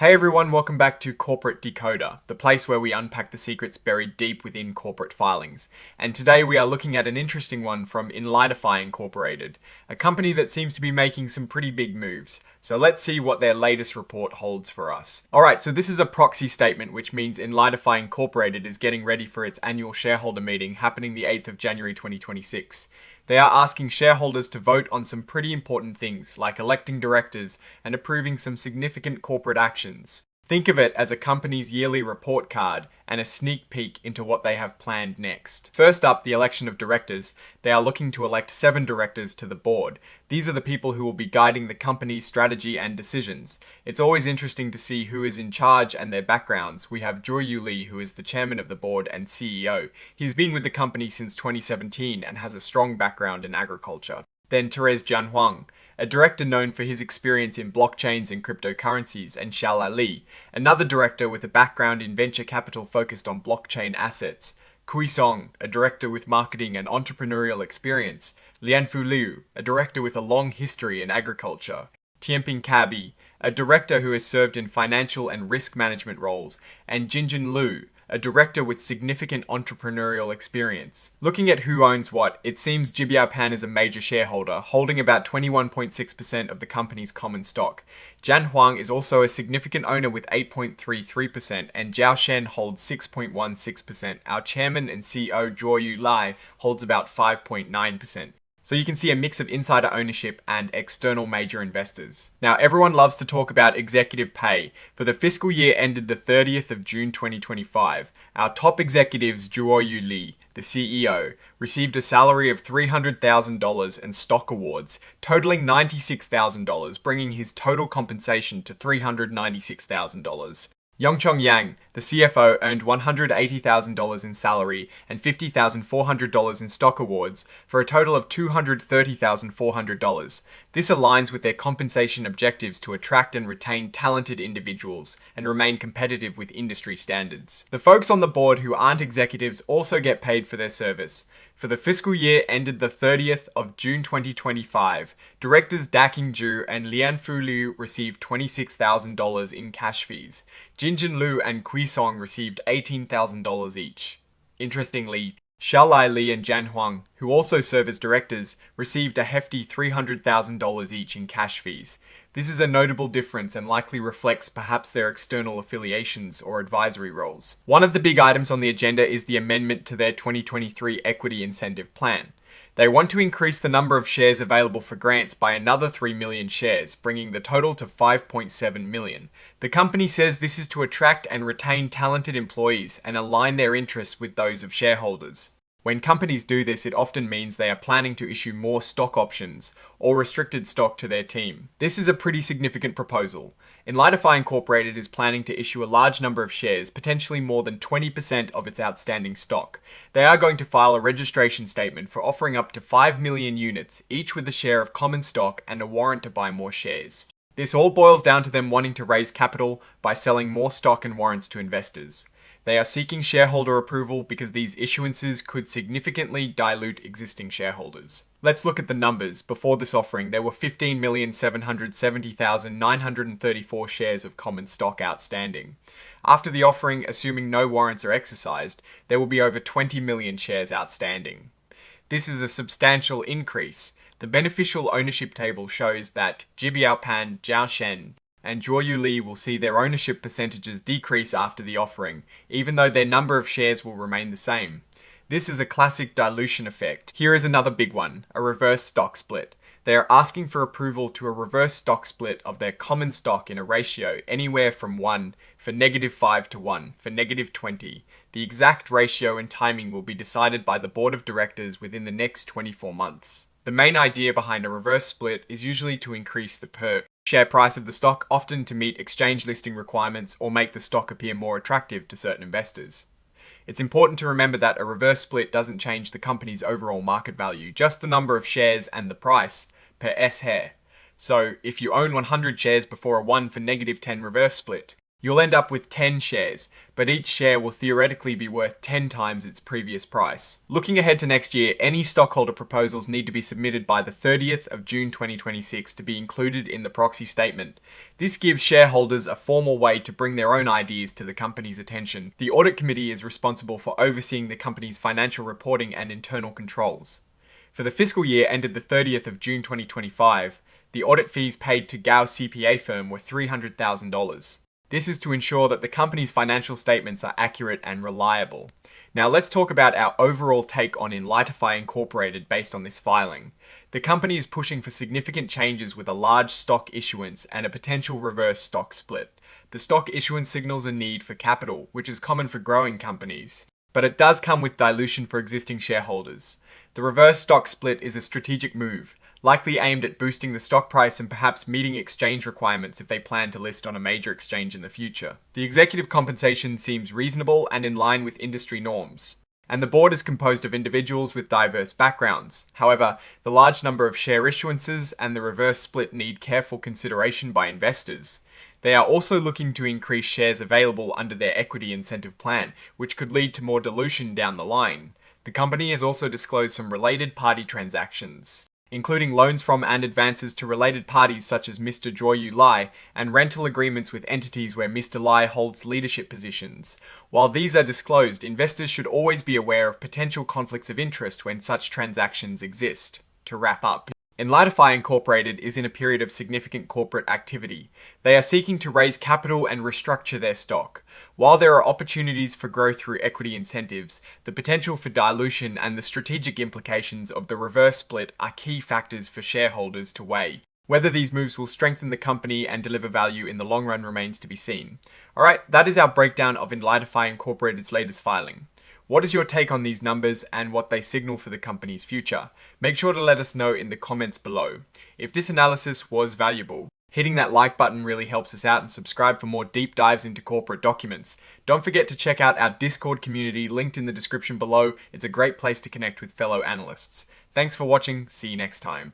Hey everyone, welcome back to Corporate Decoder, the place where we unpack the secrets buried deep within corporate filings. And today we are looking at an interesting one from Enlightify Inc, a company that seems to be making some pretty big moves. So let's see what their latest report holds for us. Alright, so this is a proxy statement, which means Enlightify Incorporated is getting ready for its annual shareholder meeting happening the 8th of January 2026. They are asking shareholders to vote on some pretty important things, like electing directors and approving some significant corporate actions. Think of it as a company's yearly report card and a sneak peek into what they have planned next. First up, the election of directors. They are looking to elect 7 directors to the board. These are the people who will be guiding the company's strategy and decisions. It's always interesting to see who is in charge and their backgrounds. We have Joyu Lee, who is the chairman of the board and CEO. He's been with the company since 2017 and has a strong background in agriculture. Then Therese Jianhuang, a director known for his experience in blockchains and cryptocurrencies, and Xiaolai Li, another director with a background in venture capital focused on blockchain assets. Kui Song, a director with marketing and entrepreneurial experience. Lianfu Liu, a director with a long history in agriculture. Tianping Kabi, a director who has served in financial and risk management roles. And Jinjin Liu, a director with significant entrepreneurial experience. Looking at who owns what, it seems Jibiaopan is a major shareholder, holding about 21.6% of the company's common stock. Jian Huang is also a significant owner with 8.33%, and Zhao Shen holds 6.16%. Our chairman and CEO Joyu Lai holds about 5.9%. So you can see a mix of insider ownership and external major investors. Now, everyone loves to talk about executive pay. For the fiscal year ended the 30th of June 2025, our top executives, Joyu Lee, the CEO, received a salary of $300,000 and stock awards, totaling $96,000, bringing his total compensation to $396,000. Yongchong Yang, the CFO, earned $180,000 in salary and $50,400 in stock awards for a total of $230,400. This aligns with their compensation objectives to attract and retain talented individuals and remain competitive with industry standards. The folks on the board who aren't executives also get paid for their service. For the fiscal year ended the 30th of June 2025, directors Daking Ju and Lianfu Liu received $26,000 in cash fees. Jinjin Liu and Kui Song received $18,000 each. Interestingly, Xiaolai Li and Jian Huang, who also serve as directors, received a hefty $300,000 each in cash fees. This is a notable difference and likely reflects perhaps their external affiliations or advisory roles. One of the big items on the agenda is the amendment to their 2023 Equity Incentive Plan. They want to increase the number of shares available for grants by another 3 million shares, bringing the total to 5.7 million. The company says this is to attract and retain talented employees and align their interests with those of shareholders. When companies do this, it often means they are planning to issue more stock options or restricted stock to their team. This is a pretty significant proposal. Enlightify Incorporated is planning to issue a large number of shares, potentially more than 20% of its outstanding stock. They are going to file a registration statement for offering up to 5 million units, each with a share of common stock and a warrant to buy more shares. This all boils down to them wanting to raise capital by selling more stock and warrants to investors. They are seeking shareholder approval because these issuances could significantly dilute existing shareholders. Let's look at the numbers. Before this offering, there were 15,770,934 shares of common stock outstanding. After the offering, assuming no warrants are exercised, there will be over 20 million shares outstanding. This is a substantial increase. The beneficial ownership table shows that Jibiaopan, Zhao Shen, and Joyu Lee will see their ownership percentages decrease after the offering, even though their number of shares will remain the same. This is a classic dilution effect. Here is another big one, a reverse stock split. They are asking for approval to a reverse stock split of their common stock in a ratio anywhere from 1 for -5 to 1 for -20. The exact ratio and timing will be decided by the board of directors within the next 24 months. The main idea behind a reverse split is usually to increase the per share price of the stock, often to meet exchange listing requirements or make the stock appear more attractive to certain investors. It's important to remember that a reverse split doesn't change the company's overall market value, just the number of shares and the price per share. So if you own 100 shares before a 1 for -10 reverse split, You'll end up with 10 shares, but each share will theoretically be worth 10 times its previous price. Looking ahead to next year, any stockholder proposals need to be submitted by the 30th of June 2026 to be included in the proxy statement. This gives shareholders a formal way to bring their own ideas to the company's attention. The audit committee is responsible for overseeing the company's financial reporting and internal controls. For the fiscal year ended the 30th of June 2025, the audit fees paid to Gao CPA firm were $300,000. This is to ensure that the company's financial statements are accurate and reliable. Now let's talk about our overall take on Enlightify Inc. based on this filing. The company is pushing for significant changes with a large stock issuance and a potential reverse stock split. The stock issuance signals a need for capital, which is common for growing companies. But it does come with dilution for existing shareholders. The reverse stock split is a strategic move, likely aimed at boosting the stock price and perhaps meeting exchange requirements if they plan to list on a major exchange in the future. The executive compensation seems reasonable and in line with industry norms, and the board is composed of individuals with diverse backgrounds. However, the large number of share issuances and the reverse split need careful consideration by investors. They are also looking to increase shares available under their equity incentive plan, which could lead to more dilution down the line. The company has also disclosed some related party transactions, including loans from and advances to related parties such as Mr. Joyu Lai and rental agreements with entities where Mr. Lai holds leadership positions. While these are disclosed, investors should always be aware of potential conflicts of interest when such transactions exist. To wrap up, Enlightify Inc. is in a period of significant corporate activity. They are seeking to raise capital and restructure their stock. While there are opportunities for growth through equity incentives, the potential for dilution and the strategic implications of the reverse split are key factors for shareholders to weigh. Whether these moves will strengthen the company and deliver value in the long run remains to be seen. Alright, that is our breakdown of Enlightify Inc.'s latest filing. What is your take on these numbers and what they signal for the company's future? Make sure to let us know in the comments below. If this analysis was valuable, hitting that like button really helps us out, and subscribe for more deep dives into corporate documents. Don't forget to check out our Discord community linked in the description below. It's a great place to connect with fellow analysts. Thanks for watching. See you next time.